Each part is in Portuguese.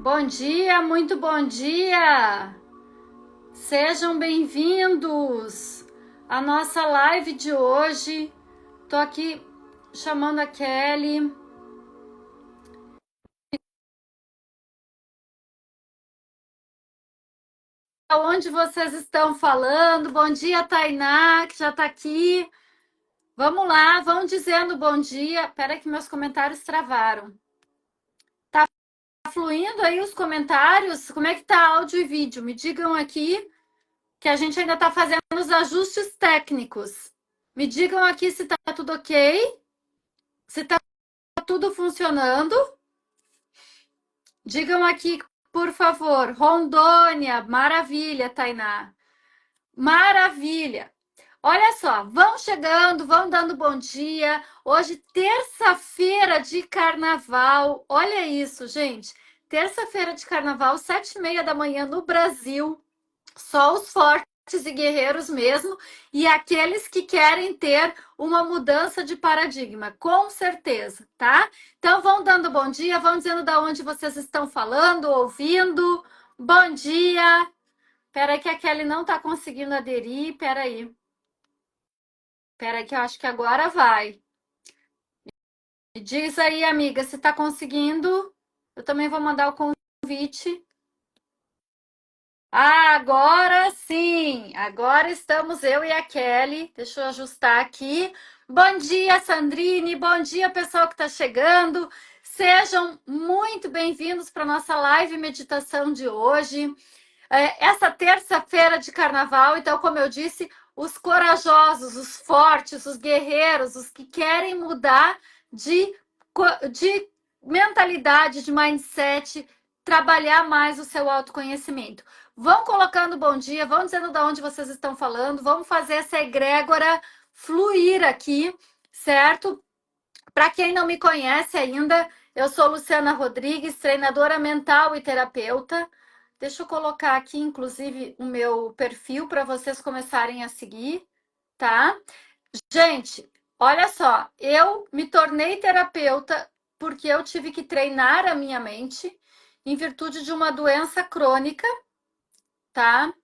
Bom dia, muito bom dia! Sejam bem-vindos à nossa live de hoje. Tô aqui chamando a Kelly. Aonde vocês estão falando? Bom dia, Tainá, que já tá aqui. Vamos lá, vão dizendo bom dia. Pera que meus comentários travaram. Tá fluindo aí os comentários? Como é que tá áudio e vídeo? Me digam aqui, que a gente ainda tá fazendo os ajustes técnicos. Me digam aqui se tá tudo ok, se tá tudo funcionando. Digam aqui, por favor. Rondônia, maravilha, Tainá. Maravilha. Olha só, vão chegando, vão dando bom dia. Hoje, terça-feira de carnaval. Olha isso, gente. Terça-feira de carnaval, 7h30 da manhã no Brasil. Só os fortes e guerreiros mesmo, e aqueles que querem ter uma mudança de paradigma, com certeza, tá? Então vão dando bom dia, vão dizendo de onde vocês estão falando, ouvindo. Bom dia. Peraí que a Kelly não tá conseguindo aderir, peraí. Peraí que eu acho que agora vai. Me diz aí, amiga, se tá conseguindo. Eu também vou mandar o convite. Agora sim! Agora estamos eu e a Kelly. Deixa eu ajustar aqui. Bom dia, Sandrine. Bom dia, pessoal que está chegando. Sejam muito bem-vindos para a nossa live meditação de hoje. Essa terça-feira de carnaval, então, como eu disse, os corajosos, os fortes, os guerreiros, os que querem mudar de mentalidade, de mindset, trabalhar mais o seu autoconhecimento. Vão colocando bom dia, vão dizendo de onde vocês estão falando, vamos fazer essa egrégora fluir aqui, certo? Para quem não me conhece ainda, eu sou Luciana Rodrigues, treinadora mental e terapeuta. Deixa eu colocar aqui, inclusive, o meu perfil para vocês começarem a seguir, tá? Gente, olha só, eu me tornei terapeuta porque eu tive que treinar a minha mente em virtude de uma doença crônica, tá?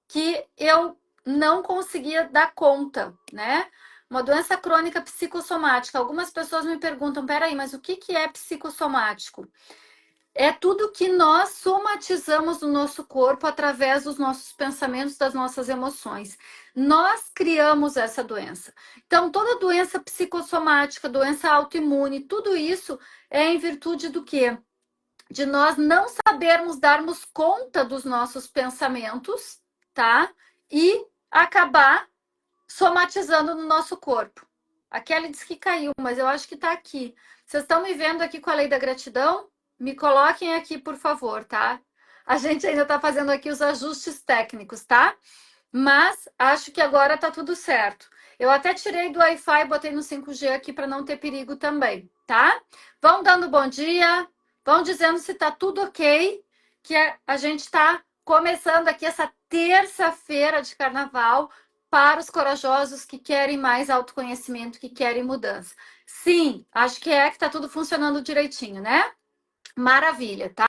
Que eu não conseguia dar conta, né? Uma doença crônica psicossomática. Algumas pessoas me perguntam, peraí, mas o que é psicossomático? É tudo que nós somatizamos no nosso corpo através dos nossos pensamentos, das nossas emoções. Nós criamos essa doença. Então, toda doença psicossomática, doença autoimune, tudo isso é em virtude do quê? De nós não sabermos darmos conta dos nossos pensamentos, tá? E acabar somatizando no nosso corpo. A Kelly disse que caiu, mas eu acho que tá aqui. Vocês estão me vendo aqui com a lei da gratidão? Me coloquem aqui, por favor, tá? A gente ainda tá fazendo aqui os ajustes técnicos, tá? Mas acho que agora tá tudo certo. Eu até tirei do Wi-Fi e botei no 5G aqui para não ter perigo também, tá? Vão dando bom dia, vão dizendo se tá tudo ok, que a gente está começando aqui essa terça-feira de carnaval para os corajosos que querem mais autoconhecimento, que querem mudança. Sim, acho que tá tudo funcionando direitinho, né? Maravilha, tá?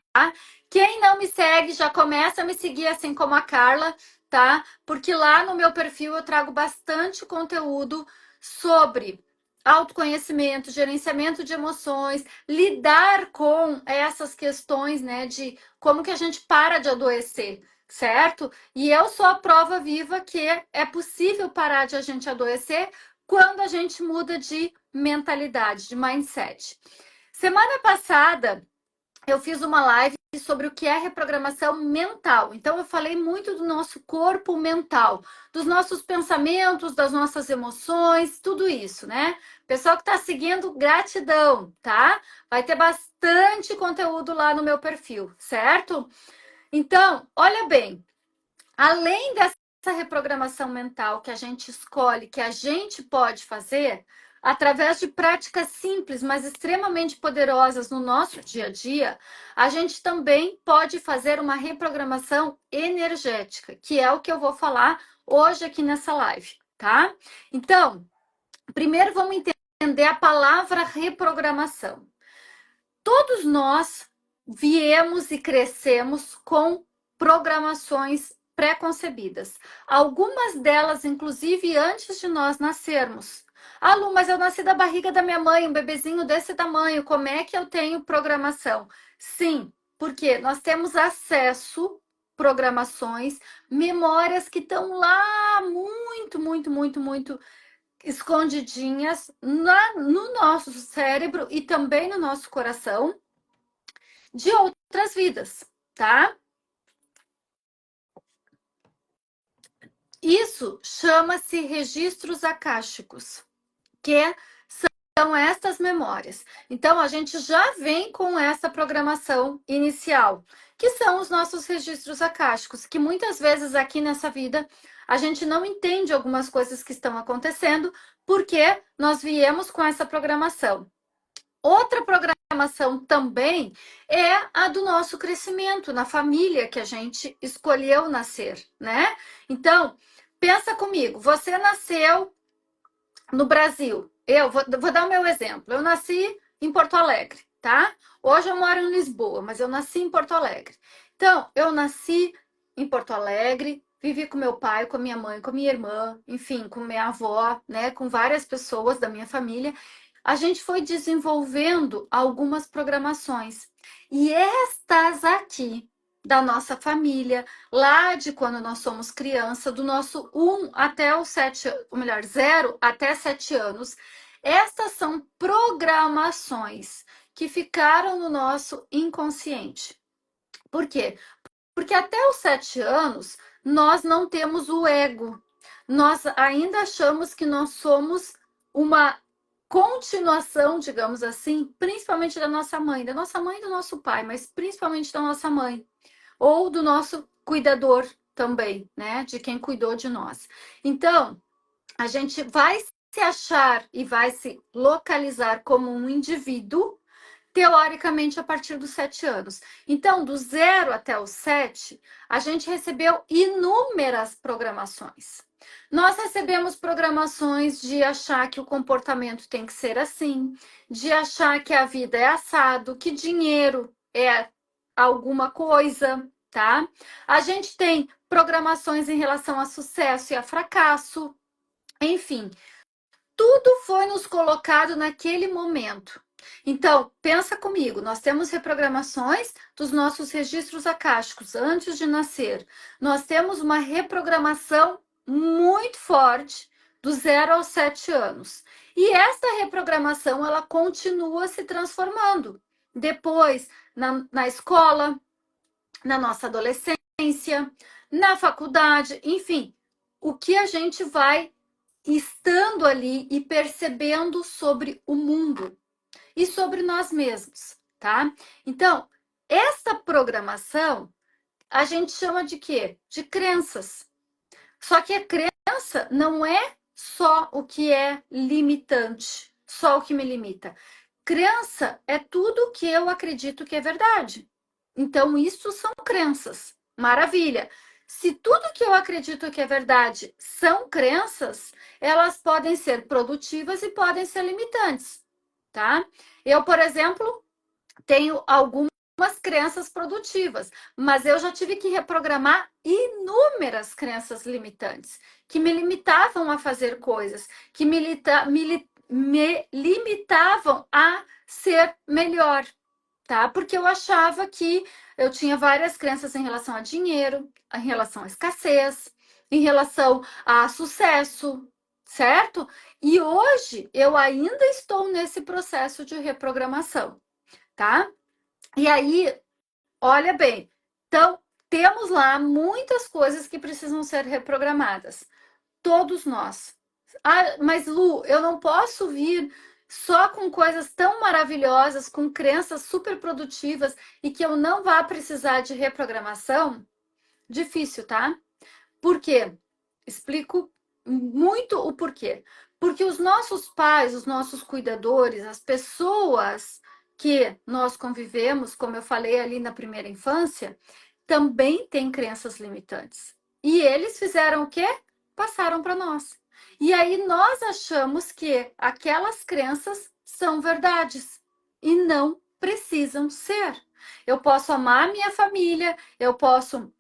Quem não me segue, já começa a me seguir, assim como a Carla, tá? Porque lá no meu perfil eu trago bastante conteúdo sobre autoconhecimento, gerenciamento de emoções, lidar com essas questões, né, de como que a gente para de adoecer, certo? E eu sou a prova viva que é possível parar de a gente adoecer quando a gente muda de mentalidade, de mindset. Semana passada, eu fiz uma live sobre o que é reprogramação mental. Então, eu falei muito do nosso corpo mental, dos nossos pensamentos, das nossas emoções, tudo isso, né? Pessoal que está seguindo, gratidão, tá? Vai ter bastante conteúdo lá no meu perfil, certo? Então, olha bem, além dessa reprogramação mental que a gente escolhe, que a gente pode fazer, através de práticas simples, mas extremamente poderosas no nosso dia a dia, a gente também pode fazer uma reprogramação energética, que é o que eu vou falar hoje aqui nessa live, tá? Então, primeiro vamos entender a palavra reprogramação. Todos nós viemos e crescemos com programações pré-concebidas. Algumas delas, inclusive, antes de nós nascermos. Ah, Lu, mas eu nasci da barriga da minha mãe, um bebezinho desse tamanho, como é que eu tenho programação? Sim, porque nós temos acesso, programações, memórias que estão lá muito escondidinhas no nosso cérebro e também no nosso coração de outras vidas, tá? Isso chama-se registros akáshicos, que são estas memórias. Então, a gente já vem com essa programação inicial, que são os nossos registros akáshicos, que muitas vezes aqui nessa vida a gente não entende algumas coisas que estão acontecendo, porque nós viemos com essa programação. Outra programação também é a do nosso crescimento na família que a gente escolheu nascer, né? Então, pensa comigo, você nasceu no Brasil. Eu vou dar o meu exemplo. Eu nasci em Porto Alegre, tá? Hoje eu moro em Lisboa, mas eu nasci em Porto Alegre. Então, eu nasci em Porto Alegre, vivi com meu pai, com minha mãe, com minha irmã, enfim, com minha avó, né? Com várias pessoas da minha família. A gente foi desenvolvendo algumas programações. E estas aqui, da nossa família, lá de quando nós somos criança, do nosso 1 até o 7, ou melhor, 0 até 7 anos, estas são programações que ficaram no nosso inconsciente. Por quê? Porque até os 7 anos nós não temos o ego. Nós ainda achamos que nós somos uma continuação, digamos assim, principalmente da nossa mãe e do nosso pai, mas principalmente da nossa mãe ou do nosso cuidador também, né? De quem cuidou de nós. Então, a gente vai se achar e vai se localizar como um indivíduo, teoricamente, a partir dos 7 anos. Então, do 0 até os 7, a gente recebeu inúmeras programações. Nós recebemos programações de achar que o comportamento tem que ser assim, de achar que a vida é assado, que dinheiro é alguma coisa, tá? A gente tem programações em relação a sucesso e a fracasso, enfim, tudo foi nos colocado naquele momento. Então, pensa comigo, nós temos reprogramações dos nossos registros akáshicos antes de nascer. Nós temos uma reprogramação muito forte do 0 aos 7 anos. E essa reprogramação, ela continua se transformando. Depois, na escola, na nossa adolescência, na faculdade, enfim, o que a gente vai estando ali e percebendo sobre o mundo e sobre nós mesmos, tá? Então, essa programação a gente chama de quê? De crenças. Só que a crença não é só o que é limitante, só o que me limita. Crença é tudo que eu acredito que é verdade. Então, isso são crenças. Maravilha. Se tudo que eu acredito que é verdade são crenças, elas podem ser produtivas e podem ser limitantes, tá? Eu, por exemplo, tenho algumas crenças produtivas, mas eu já tive que reprogramar inúmeras crenças limitantes, que me limitavam a fazer coisas, que me limitavam a ser melhor, tá? Porque eu achava que eu tinha várias crenças em relação a dinheiro, em relação à escassez, em relação a sucesso, certo? E hoje eu ainda estou nesse processo de reprogramação, tá? E aí, olha bem, então temos lá muitas coisas que precisam ser reprogramadas. Todos nós. Ah, mas Lu, eu não posso vir só com coisas tão maravilhosas, com crenças super produtivas e que eu não vá precisar de reprogramação? Difícil, tá? Por quê? Explico muito o porquê. Porque os nossos pais, os nossos cuidadores, as pessoas que nós convivemos, como eu falei ali na primeira infância, também têm crenças limitantes. E eles fizeram o quê? Passaram para nós. E aí nós achamos que aquelas crenças são verdades e não precisam ser. Eu posso amar a minha família, eu posso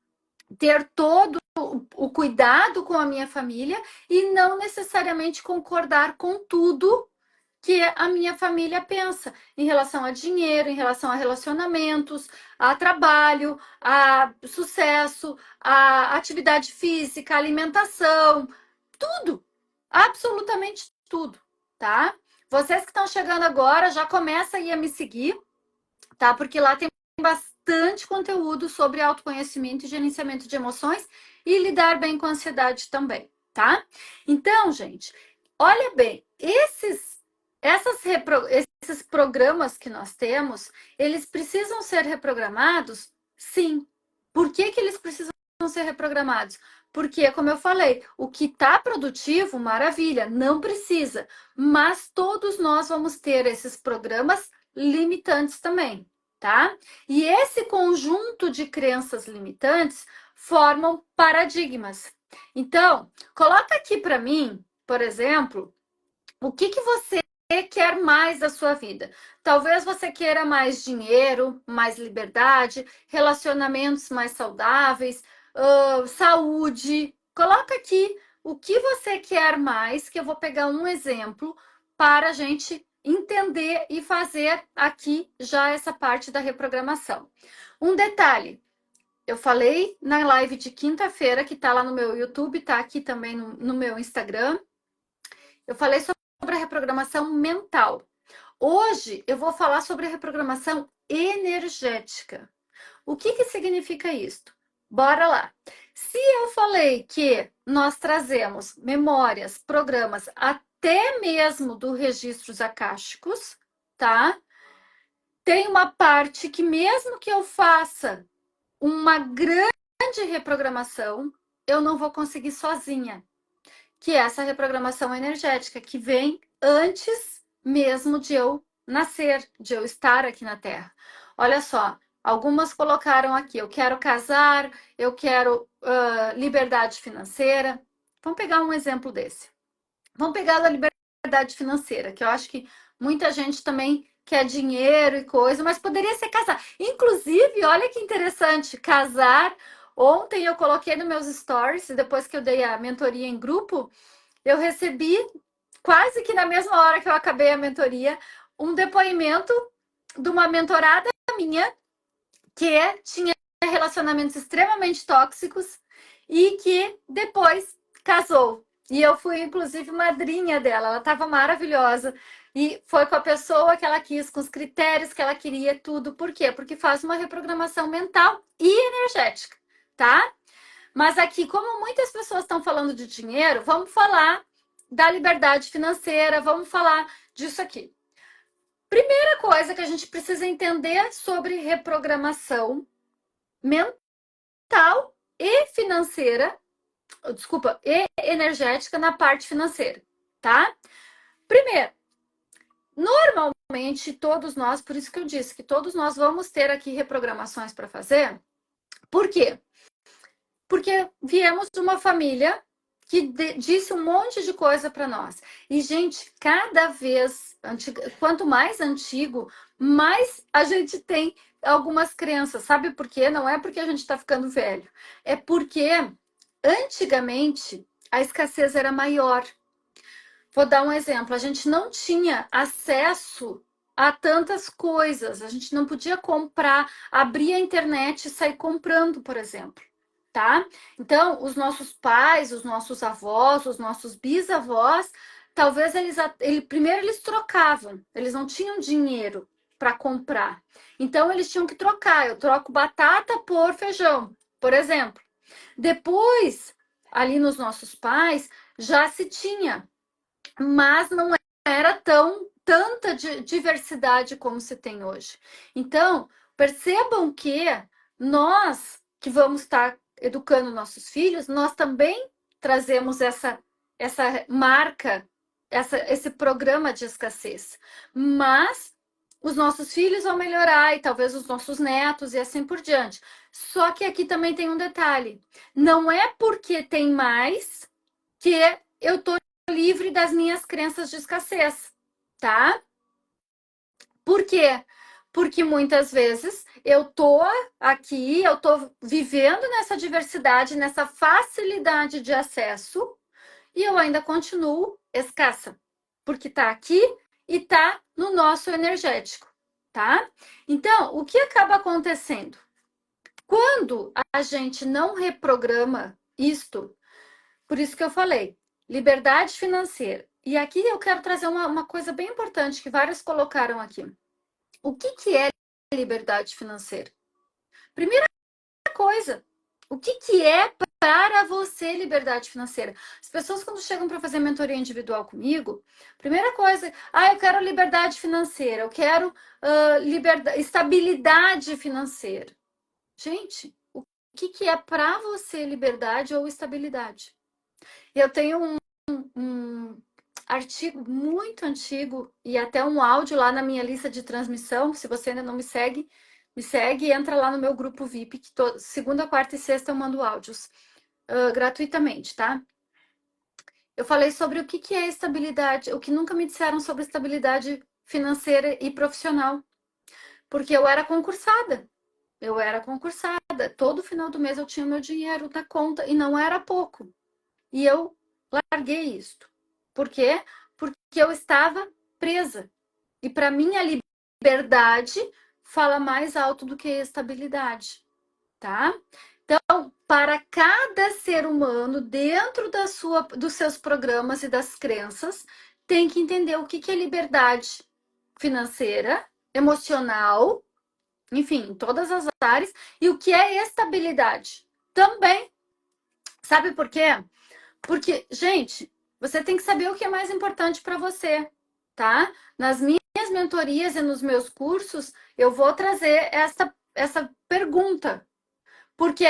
ter todo o cuidado com a minha família e não necessariamente concordar com tudo que a minha família pensa em relação a dinheiro, em relação a relacionamentos, a trabalho, a sucesso, a atividade física, alimentação, tudo, absolutamente tudo, tá? Vocês que estão chegando agora, já começa aí a me seguir, tá? Porque lá tem bastante conteúdo sobre autoconhecimento e gerenciamento de emoções e lidar bem com a ansiedade também, tá? Então, gente, olha bem, esses programas que nós temos, eles precisam ser reprogramados? Sim. Por que eles precisam ser reprogramados? Porque, como eu falei, o que está produtivo, maravilha, não precisa. Mas todos nós vamos ter esses programas limitantes também, tá? E esse conjunto de crenças limitantes formam paradigmas. Então, coloca aqui para mim, por exemplo, o que você quer mais da sua vida? Talvez você queira mais dinheiro, mais liberdade, relacionamentos mais saudáveis, saúde. Coloca aqui o que você quer mais, que eu vou pegar um exemplo para a gente entender e fazer aqui já essa parte da reprogramação. Um detalhe, eu falei na live de quinta-feira, que está lá no meu YouTube, está aqui também no meu Instagram. Eu falei sobre a reprogramação mental. Hoje eu vou falar sobre a reprogramação energética. O que significa isto? Bora lá. Se eu falei que nós trazemos memórias, programas, até mesmo dos registros akáshicos, tá? Tem uma parte que mesmo que eu faça uma grande reprogramação, eu não vou conseguir sozinha, que é essa reprogramação energética que vem antes mesmo de eu nascer, de eu estar aqui na Terra. Olha só, algumas colocaram aqui: eu quero casar, eu quero liberdade financeira. Vamos pegar um exemplo desse. Vamos pegar a liberdade financeira, que eu acho que muita gente também quer dinheiro e coisa, mas poderia ser casar. Inclusive, olha que interessante, casar. Ontem eu coloquei nos meus stories, depois que eu dei a mentoria em grupo, eu recebi, quase que na mesma hora que eu acabei a mentoria, um depoimento de uma mentorada minha que tinha relacionamentos extremamente tóxicos e que depois casou. E eu fui, inclusive, madrinha dela. Ela estava maravilhosa. E foi com a pessoa que ela quis, com os critérios que ela queria, tudo. Por quê? Porque faz uma reprogramação mental e energética, tá? Mas aqui, como muitas pessoas estão falando de dinheiro, vamos falar da liberdade financeira, vamos falar disso aqui. Primeira coisa que a gente precisa entender sobre reprogramação mental e financeira, desculpa, e energética na parte financeira, tá? Primeiro, normalmente todos nós, por isso que eu disse que todos nós vamos ter aqui reprogramações para fazer. Por quê? Porque viemos de uma família que disse um monte de coisa para nós. E, gente, cada vez, quanto mais antigo, mais a gente tem algumas crenças. Sabe por quê? Não é porque a gente está ficando velho. É porque, antigamente, a escassez era maior. Vou dar um exemplo. A gente não tinha acesso a tantas coisas. A gente não podia comprar, abrir a internet e sair comprando, por exemplo. Tá? Então, os nossos pais, os nossos avós, os nossos bisavós, talvez primeiro eles trocavam, eles não tinham dinheiro para comprar. Então, eles tinham que trocar. Eu troco batata por feijão, por exemplo. Depois, ali nos nossos pais, já se tinha, mas não era tanta diversidade como se tem hoje. Então, percebam que nós que vamos estar educando nossos filhos, nós também trazemos essa marca, esse programa de escassez. Mas os nossos filhos vão melhorar e talvez os nossos netos e assim por diante. Só que aqui também tem um detalhe. Não é porque tem mais que eu tô livre das minhas crenças de escassez, tá? Por quê? Porque muitas vezes eu tô aqui, eu tô vivendo nessa diversidade, nessa facilidade de acesso, e eu ainda continuo escassa, porque tá aqui e tá no nosso energético, tá? Então, o que acaba acontecendo? Quando a gente não reprograma isto, por isso que eu falei, liberdade financeira. E aqui eu quero trazer uma coisa bem importante que vários colocaram aqui. O que é liberdade financeira? Primeira coisa, o que é para você liberdade financeira? As pessoas, quando chegam para fazer mentoria individual comigo, primeira coisa, eu quero liberdade financeira, eu quero estabilidade financeira. Gente, o que é para você liberdade ou estabilidade? Eu tenho um artigo muito antigo e até um áudio lá na minha lista de transmissão. Se você ainda não me segue e entra lá no meu grupo VIP, que segunda, quarta e sexta eu mando áudios gratuitamente, tá? Eu falei sobre o que é estabilidade, o que nunca me disseram sobre estabilidade financeira e profissional, porque eu era concursada. Eu era concursada. Todo final do mês eu tinha meu dinheiro na conta e não era pouco. E eu larguei isto. Por quê? Porque eu estava presa. E para mim a liberdade fala mais alto do que a estabilidade, tá? Então, para cada ser humano, dentro dos seus programas e das crenças, tem que entender o que é liberdade financeira, emocional, enfim, em todas as áreas, e o que é estabilidade também. Sabe por quê? Porque, gente, você tem que saber o que é mais importante para você, tá? Nas minhas mentorias e nos meus cursos, eu vou trazer essa pergunta. Porque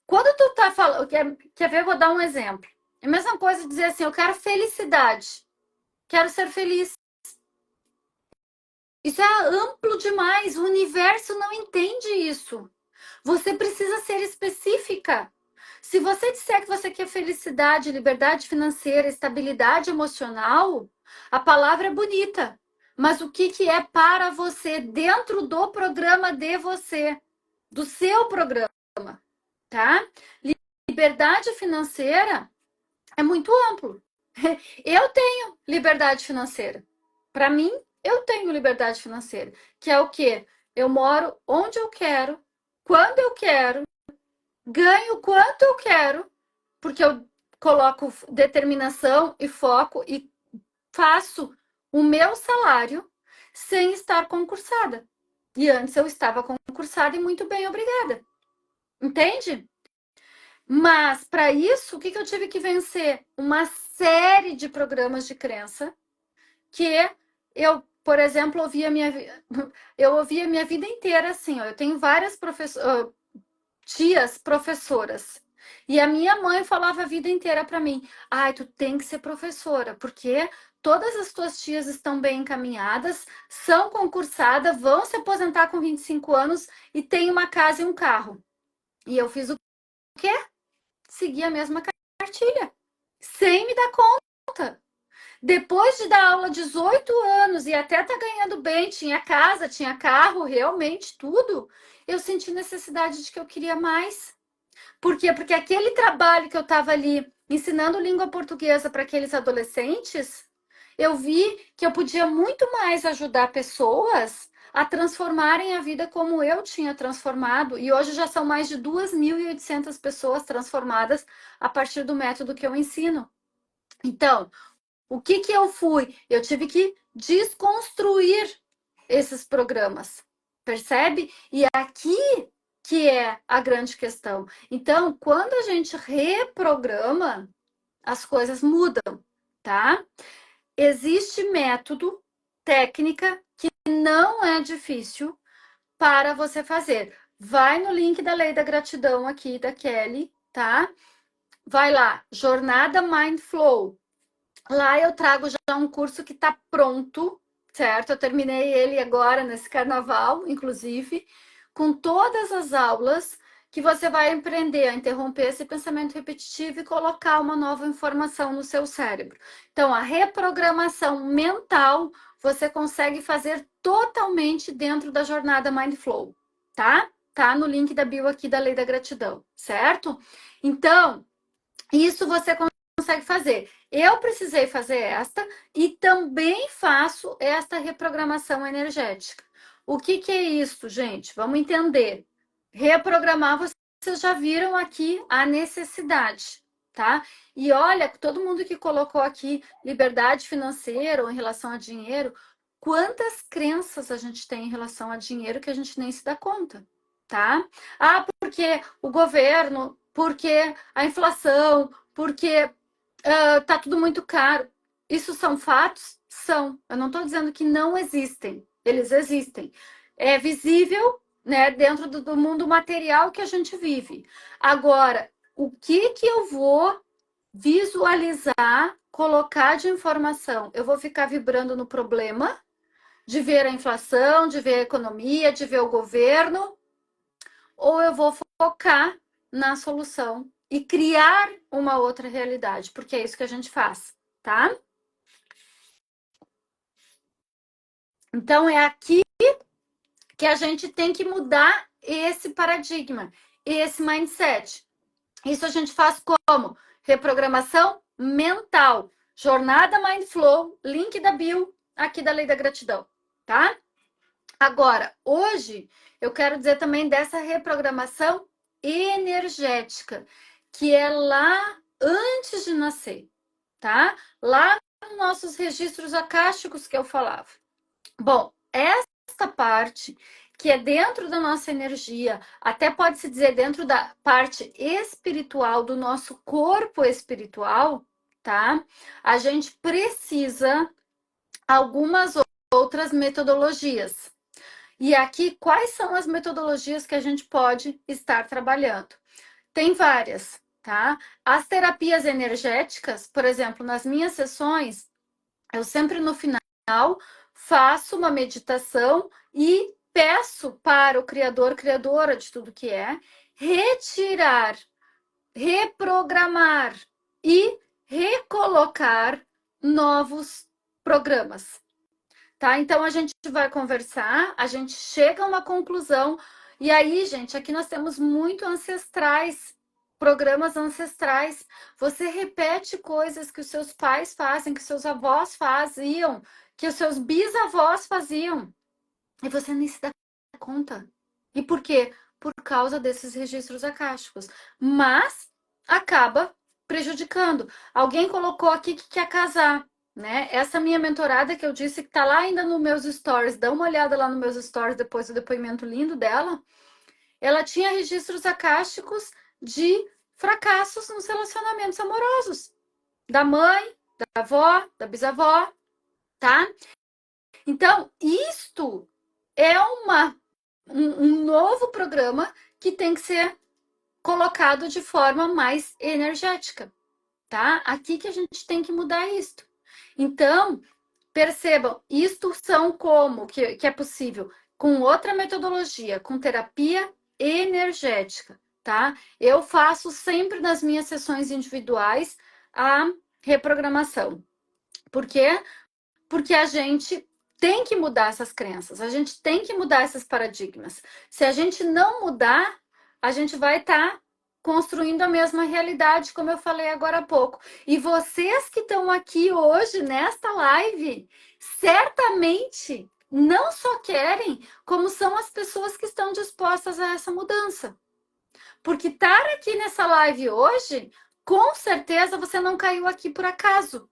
quando tu tá falando, quer ver, eu vou dar um exemplo. É a mesma coisa dizer assim, eu quero felicidade, quero ser feliz. Isso é amplo demais, o universo não entende isso. Você precisa ser específica. Se você disser que você quer felicidade, liberdade financeira, estabilidade emocional, a palavra é bonita. Mas o que é para você dentro do programa de você, do seu programa, tá? Liberdade financeira é muito amplo. Eu tenho liberdade financeira. Para mim, eu tenho liberdade financeira, que é o quê? Eu moro onde eu quero, quando eu quero, ganho quanto eu quero, porque eu coloco determinação e foco e faço o meu salário sem estar concursada. E antes eu estava concursada e muito bem, obrigada. Entende? Mas para isso, o que eu tive que vencer? Uma série de programas de crença que eu, por exemplo, eu ouvia minha vida inteira assim, ó, eu tenho várias tias professoras. E a minha mãe falava a vida inteira para mim: "Ai, tu tem que ser professora, porque todas as tuas tias estão bem encaminhadas, são concursadas, vão se aposentar com 25 anos e têm uma casa e um carro". E eu fiz o quê? Segui a mesma cartilha, sem me dar conta. Depois de dar aula 18 anos e até tá ganhando bem, tinha casa, tinha carro, realmente tudo, eu senti necessidade de que eu queria mais. Por quê? Porque aquele trabalho que eu estava ali ensinando língua portuguesa para aqueles adolescentes, eu vi que eu podia muito mais ajudar pessoas a transformarem a vida como eu tinha transformado. E hoje já são mais de 2.800 pessoas transformadas a partir do método que eu ensino. Então, o que eu fui? Eu tive que desconstruir esses programas, percebe? E aqui que é a grande questão. Então, quando a gente reprograma, as coisas mudam, tá? Existe método, técnica que não é difícil para você fazer. Vai no link da Lei da Gratidão aqui da Kelly, tá? Vai lá, Jornada Mind Flow. Lá eu trago já um curso que está pronto, certo? Eu terminei ele agora nesse carnaval, inclusive, com todas as aulas que você vai aprender a interromper esse pensamento repetitivo e colocar uma nova informação no seu cérebro. Então, a reprogramação mental você consegue fazer totalmente dentro da jornada Mindflow. tá? Tá no link da bio aqui da Lei da Gratidão, certo? Então, isso você consegue fazer. Eu precisei fazer esta e também faço esta reprogramação energética. O que é isso, gente? Vamos entender. Reprogramar, vocês já viram aqui a necessidade, tá? E olha, todo mundo que colocou aqui liberdade financeira ou em relação a dinheiro, quantas crenças a gente tem em relação a dinheiro que a gente nem se dá conta, tá? Ah, porque o governo, porque a inflação, porque tá tudo muito caro. Isso são fatos? São. Eu não estou dizendo que não existem. Eles existem. É visível, né, dentro do mundo material que a gente vive. Agora, o que eu vou visualizar, colocar de informação? Eu vou ficar vibrando no problema, de ver a inflação, de ver a economia, de ver o governo, ou eu vou focar na solução e criar uma outra realidade, porque é isso que a gente faz, tá? Então é aqui que a gente tem que mudar esse paradigma, esse mindset. Isso a gente faz como? Reprogramação mental. Jornada Mindflow, link da bio aqui da Lei da Gratidão, tá? Agora, hoje, eu quero dizer também dessa reprogramação energética, que é lá antes de nascer, tá? Lá nos nossos registros acásticos que eu falava. Bom, esta parte que é dentro da nossa energia, até pode-se dizer dentro da parte espiritual do nosso corpo espiritual, tá? A gente precisa algumas outras metodologias. E aqui, quais são as metodologias que a gente pode estar trabalhando? Tem várias, tá? As terapias energéticas, por exemplo, nas minhas sessões, eu sempre no final faço uma meditação e peço para o criador, criadora de tudo que é, retirar, reprogramar e recolocar novos programas. Tá? Então a gente vai conversar, a gente chega a uma conclusão. E aí, gente, aqui nós temos muito ancestrais, programas ancestrais. Você repete coisas que os seus pais fazem, que os seus avós faziam, que os seus bisavós faziam. E você nem se dá conta. E por quê? Por causa desses registros acásticos. Mas acaba prejudicando. Alguém colocou aqui que quer casar, né? Essa minha mentorada que eu disse que tá lá ainda nos meus stories, dá uma olhada lá nos meus stories depois do depoimento lindo dela. Ela tinha registros acásticos de fracassos nos relacionamentos amorosos. Da mãe, da avó, da bisavó, tá? Então, isto é um novo programa que tem que ser colocado de forma mais energética, tá? Aqui que a gente tem que mudar isto. Então, percebam, isto são como que é possível com outra metodologia, com terapia energética, tá? Eu faço sempre nas minhas sessões individuais a reprogramação. Por quê? Porque a gente tem que mudar essas crenças, a gente tem que mudar esses paradigmas. Se a gente não mudar, a gente vai estar construindo a mesma realidade, como eu falei agora há pouco. E vocês que estão aqui hoje nesta live, certamente não só querem, como são as pessoas que estão dispostas a essa mudança. Porque estar aqui nessa live hoje, com certeza você não caiu aqui por acaso.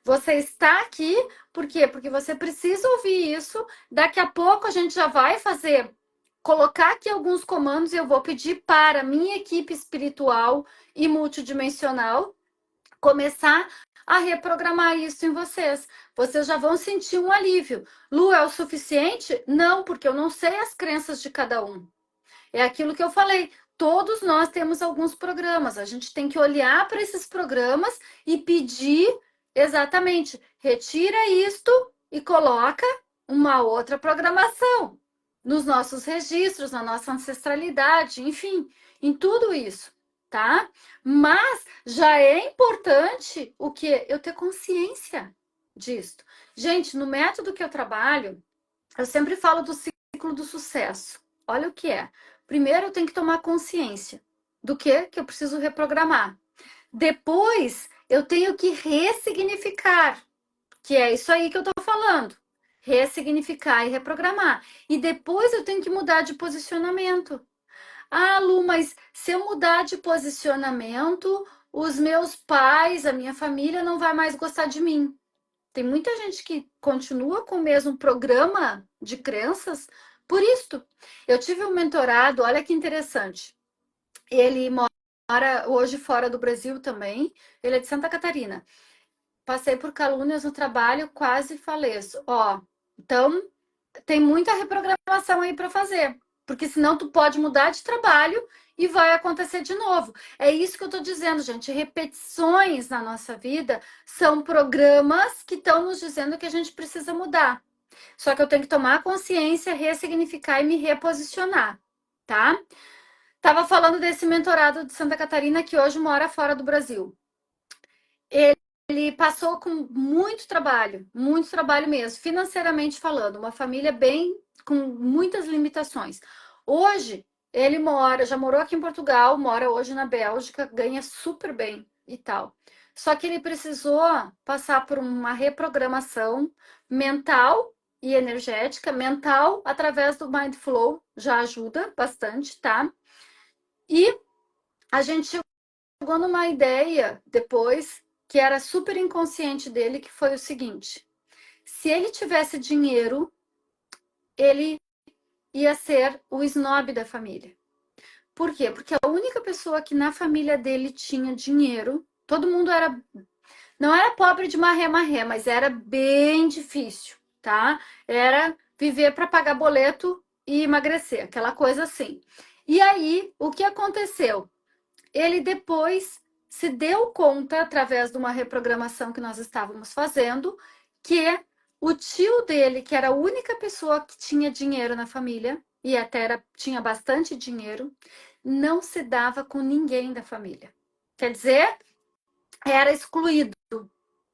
Você está aqui, por quê? Porque você precisa ouvir isso. Daqui a pouco a gente já vai colocar aqui alguns comandos e eu vou pedir para a minha equipe espiritual e multidimensional começar a reprogramar isso em vocês. Vocês já vão sentir um alívio. Lu, é o suficiente? Não, porque eu não sei as crenças de cada um. É aquilo que eu falei. Todos nós temos alguns programas. A gente tem que olhar para esses programas e pedir exatamente, retira isto e coloca uma outra programação nos nossos registros, na nossa ancestralidade, enfim, em tudo isso, tá? Mas já é importante o que eu ter consciência disto. Gente, no método que eu trabalho, eu sempre falo do ciclo do sucesso. olha o que é. Primeiro eu tenho que tomar consciência do que eu preciso reprogramar. Depois eu tenho que ressignificar, que é isso aí que eu tô falando. Ressignificar e reprogramar. E depois eu tenho que mudar de posicionamento. Ah, Lu, mas se eu mudar de posicionamento, os meus pais, a minha família não vai mais gostar de mim. Tem muita gente que continua com o mesmo programa de crenças por isto. Eu tive um mentorado, olha que interessante. Ele mora hoje fora do Brasil também. Ele é de Santa Catarina. Passei por calúnias no trabalho, quase faleço. Ó, então tem muita reprogramação aí para fazer, porque senão tu pode mudar de trabalho e vai acontecer de novo. É isso que eu estou dizendo, gente. Repetições na nossa vida são programas que estão nos dizendo que a gente precisa mudar. Só que eu tenho que tomar consciência, ressignificar e me reposicionar, tá? Tava falando desse mentorado de Santa Catarina que hoje mora fora do Brasil. Ele passou com muito trabalho mesmo, financeiramente falando, uma família bem com muitas limitações. Hoje ele mora, já morou aqui em Portugal, mora hoje na Bélgica, ganha super bem e tal. Só que ele precisou passar por uma reprogramação mental e energética, mental através do Mind Flow, já ajuda bastante, tá? E a gente chegou numa ideia depois que era super inconsciente dele, que foi o seguinte: se ele tivesse dinheiro, ele ia ser o snob da família. Por quê? Porque a única pessoa que na família dele tinha dinheiro, todo mundo era, não era pobre de marré, mas era bem difícil, tá? Era viver para pagar boleto e emagrecer, aquela coisa assim. E aí, o que aconteceu? Ele depois se deu conta, através de uma reprogramação que nós estávamos fazendo, que o tio dele, que era a única pessoa que tinha dinheiro na família, e até tinha bastante dinheiro, não se dava com ninguém da família. Quer dizer, era excluído,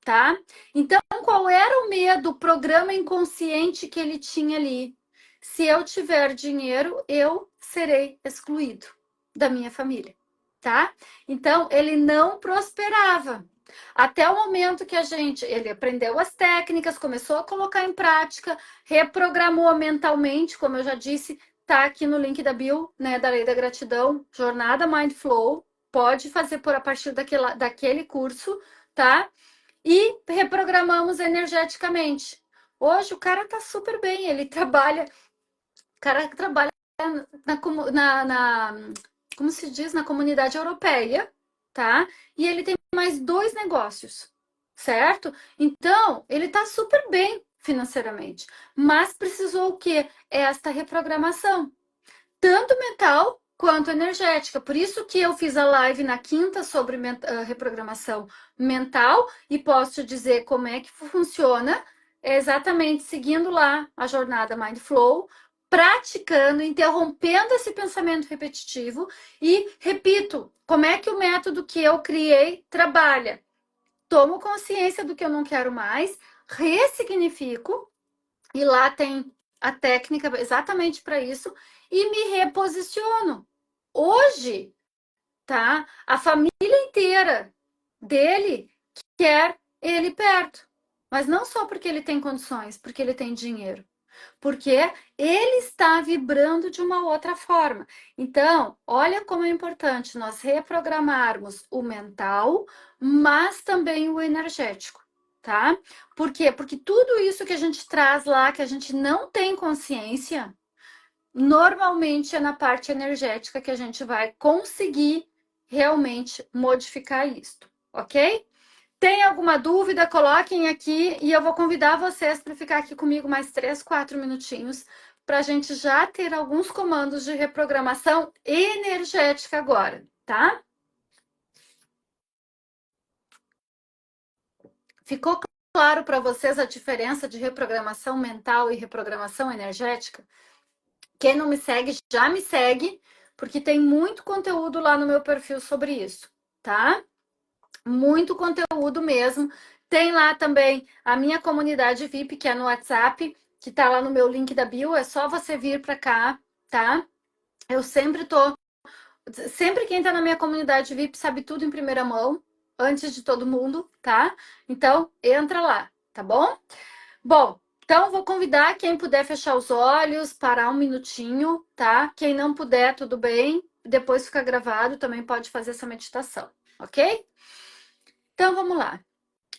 tá? Então, qual era o medo, o programa inconsciente que ele tinha ali? Se eu tiver dinheiro, eu serei excluído da minha família, tá? Então, ele não prosperava. Até o momento que ele aprendeu as técnicas, começou a colocar em prática, reprogramou mentalmente, como eu já disse, tá aqui no link da bio, né, da Lei da Gratidão, Jornada Mind Flow, pode fazer por a partir daquele curso, tá? E reprogramamos energeticamente. Hoje o cara tá super bem, o cara trabalha na como se diz, na comunidade europeia, tá? E ele tem mais 2 negócios, certo? Então, ele tá super bem financeiramente, mas precisou o quê? Esta reprogramação, tanto mental quanto energética. Por isso que eu fiz a live na quinta sobre reprogramação mental e posso te dizer como é que funciona, exatamente seguindo lá a jornada Mind Flow, praticando, interrompendo esse pensamento repetitivo e repito, como é que o método que eu criei trabalha? Tomo consciência do que eu não quero mais, ressignifico e lá tem a técnica exatamente para isso e me reposiciono. Hoje, tá? A família inteira dele quer ele perto. Mas não só porque ele tem condições, porque ele tem dinheiro. Porque ele está vibrando de uma outra forma. Então, olha como é importante nós reprogramarmos o mental, mas também o energético, tá? Por quê? Porque tudo isso que a gente traz lá, que a gente não tem consciência, normalmente é na parte energética que a gente vai conseguir realmente modificar isto, ok? Tem alguma dúvida? Coloquem aqui e eu vou convidar vocês para ficar aqui comigo mais 3, 4 minutinhos para a gente já ter alguns comandos de reprogramação energética agora, tá? Ficou claro para vocês a diferença de reprogramação mental e reprogramação energética? Quem não me segue, já me segue, porque tem muito conteúdo lá no meu perfil sobre isso, tá? Muito conteúdo mesmo. Tem lá também a minha comunidade VIP, que é no WhatsApp, que tá lá no meu link da bio. É só você vir para cá, tá? Eu sempre tô. Sempre quem tá na minha comunidade VIP sabe tudo em primeira mão, antes de todo mundo, tá? Então, entra lá, tá bom? Bom, então vou convidar quem puder fechar os olhos, parar um minutinho, tá? Quem não puder, tudo bem. Depois fica gravado, também pode fazer essa meditação, ok? Então vamos lá.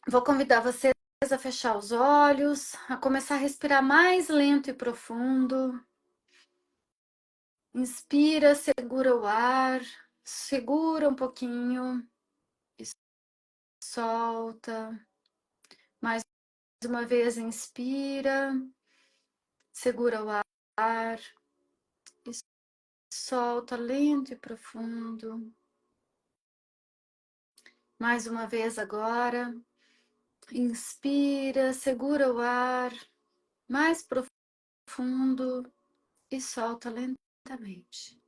Vou convidar vocês a fechar os olhos, a começar a respirar mais lento e profundo. Inspira, segura o ar, segura um pouquinho e solta. Mais uma vez, inspira, segura o ar e solta lento e profundo. Mais uma vez agora. Inspira, segura o ar mais profundo e solta lentamente.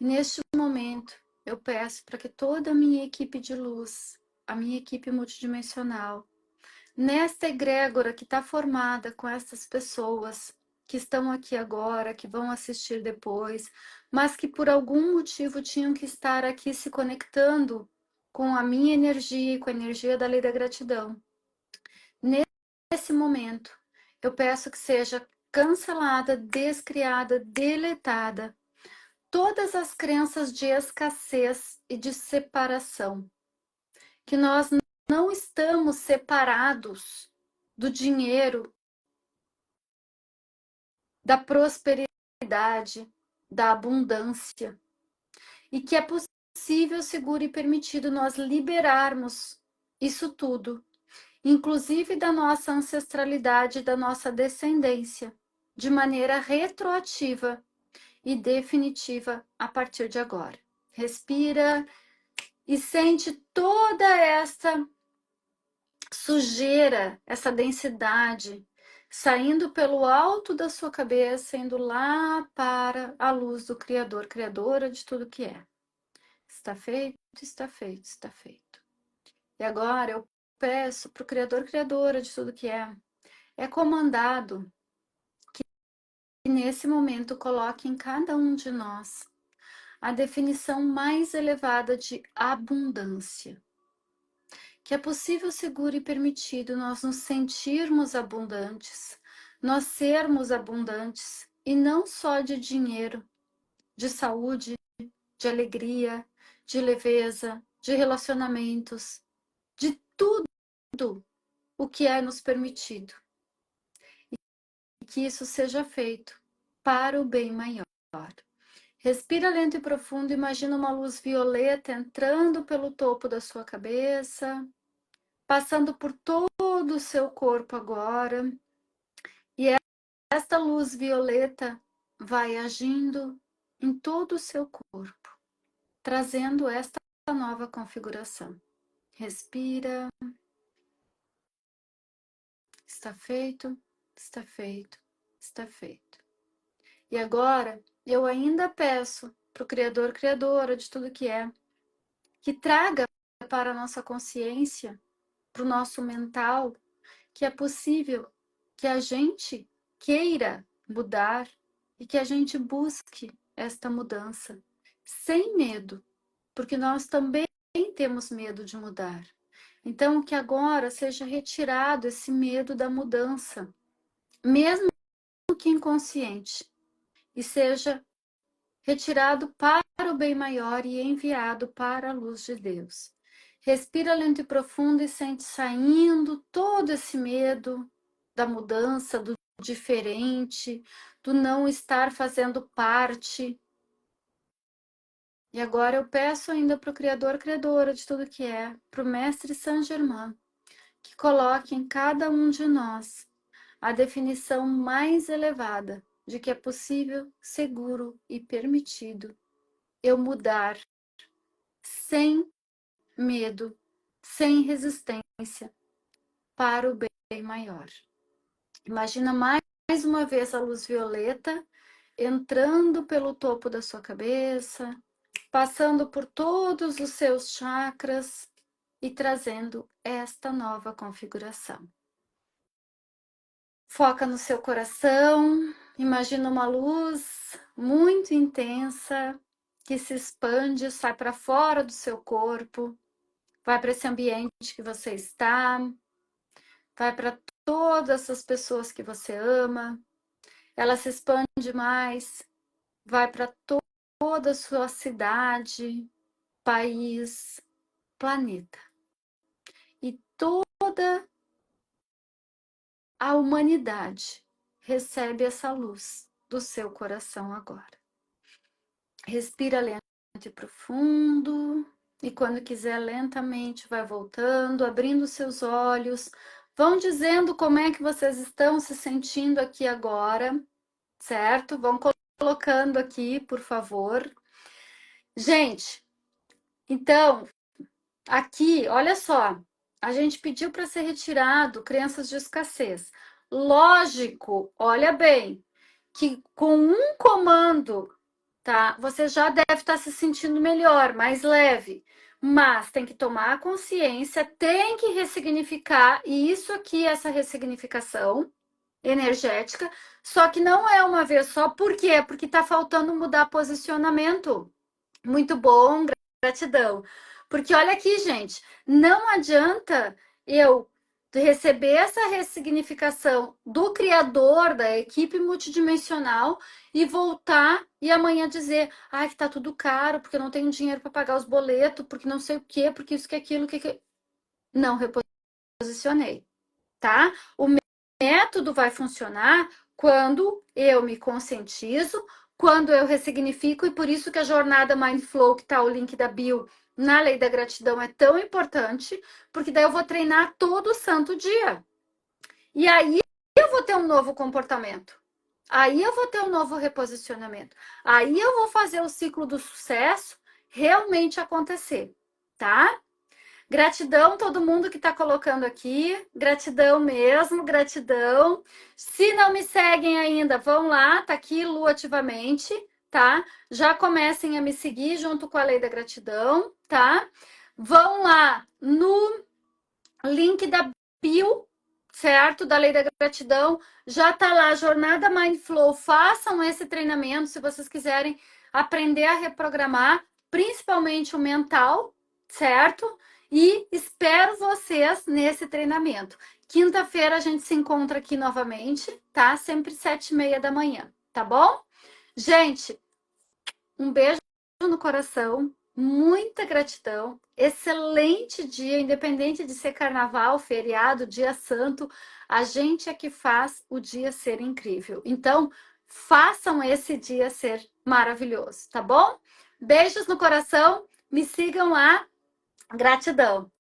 E neste momento, eu peço para que toda a minha equipe de luz, a minha equipe multidimensional, nesta egrégora que está formada com essas pessoas que estão aqui agora, que vão assistir depois, mas que por algum motivo tinham que estar aqui se conectando com a minha energia e com a energia da lei da gratidão. Nesse momento, eu peço que seja cancelada, descriada, deletada todas as crenças de escassez e de separação, que nós não estamos separados do dinheiro, da prosperidade, da abundância, e que é possível, seguro e permitido nós liberarmos isso tudo, inclusive da nossa ancestralidade, da nossa descendência, de maneira retroativa e definitiva a partir de agora. Respira e sente toda essa sujeira, essa densidade, saindo pelo alto da sua cabeça, indo lá para a luz do Criador, Criadora de tudo que é. Está feito, está feito, está feito. E agora eu peço para o Criador, Criadora de tudo que é comandado que nesse momento coloque em cada um de nós a definição mais elevada de abundância. Que é possível, seguro e permitido nós nos sentirmos abundantes, nós sermos abundantes, e não só de dinheiro, de saúde, de alegria, de leveza, de relacionamentos, de tudo o que é nos permitido. E que isso seja feito para o bem maior. Respira lento e profundo, imagina uma luz violeta entrando pelo topo da sua cabeça, passando por todo o seu corpo agora. E esta luz violeta vai agindo em todo o seu corpo, trazendo esta nova configuração. Respira. Está feito, está feito, está feito. E agora, eu ainda peço para o Criador, Criadora de tudo que traga para a nossa consciência, para o nosso mental, que é possível que a gente queira mudar e que a gente busque esta mudança sem medo, porque nós também temos medo de mudar. Então, que agora seja retirado esse medo da mudança, mesmo que inconsciente, e seja retirado para o bem maior e enviado para a luz de Deus. Respira lento e profundo e sente saindo todo esse medo da mudança, do diferente, do não estar fazendo parte. E agora eu peço ainda para o Criador, Criadora de tudo que é, para o Mestre Saint Germain, que coloque em cada um de nós a definição mais elevada de que é possível, seguro e permitido eu mudar sem medo, sem resistência, para o bem maior. Imagina mais uma vez a luz violeta entrando pelo topo da sua cabeça, passando por todos os seus chakras e trazendo esta nova configuração. Foca no seu coração, Imagina uma luz muito intensa que se expande, sai para fora do seu corpo, vai para esse ambiente que você está, vai para todas essas pessoas que você ama. Ela se expande mais, vai para toda a sua cidade, país, planeta. E toda a humanidade recebe essa luz do seu coração agora. Respira lento e profundo. E quando quiser, lentamente vai voltando, abrindo seus olhos. Vão dizendo como é que vocês estão se sentindo aqui agora, certo? Vão colocando aqui, por favor. Gente, então, aqui, olha só, a gente pediu para ser retirado crenças de escassez. Lógico, olha bem, que com um comando, tá? Você já deve estar se sentindo melhor, mais leve. Mas tem que tomar consciência, tem que ressignificar, e isso aqui, essa ressignificação energética, só que não é uma vez só. Por quê? Porque tá faltando mudar posicionamento. Muito bom, gratidão. Porque olha aqui, gente, não adianta eu receber essa ressignificação do criador da equipe multidimensional e voltar e amanhã dizer, ai, que tá tudo caro, porque eu não tenho dinheiro para pagar os boletos, porque não sei o quê, porque isso que aquilo, que não reposicionei, tá? O método vai funcionar quando eu me conscientizo, quando eu ressignifico, e por isso que a jornada Mindflow, que tá o link da bio na lei da gratidão, é tão importante, porque daí eu vou treinar todo santo dia. E aí eu vou ter um novo comportamento. Aí eu vou ter um novo reposicionamento. Aí eu vou fazer o ciclo do sucesso realmente acontecer, tá? Gratidão todo mundo que está colocando aqui. Gratidão mesmo, gratidão. Se não me seguem ainda, vão lá, tá aqui Lu ativamente, tá? Já comecem a me seguir junto com a Lei da Gratidão, tá? Vão lá no link da bio, certo? Da Lei da Gratidão. Já tá lá a Jornada Mindflow. Façam esse treinamento se vocês quiserem aprender a reprogramar, principalmente o mental, certo? E espero vocês nesse treinamento. Quinta-feira a gente se encontra aqui novamente, tá? Sempre 7h30 da manhã, tá bom? Gente, um beijo no coração, muita gratidão, excelente dia, independente de ser carnaval, feriado, dia santo, a gente é que faz o dia ser incrível. Então, façam esse dia ser maravilhoso, tá bom? Beijos no coração, me sigam lá, gratidão.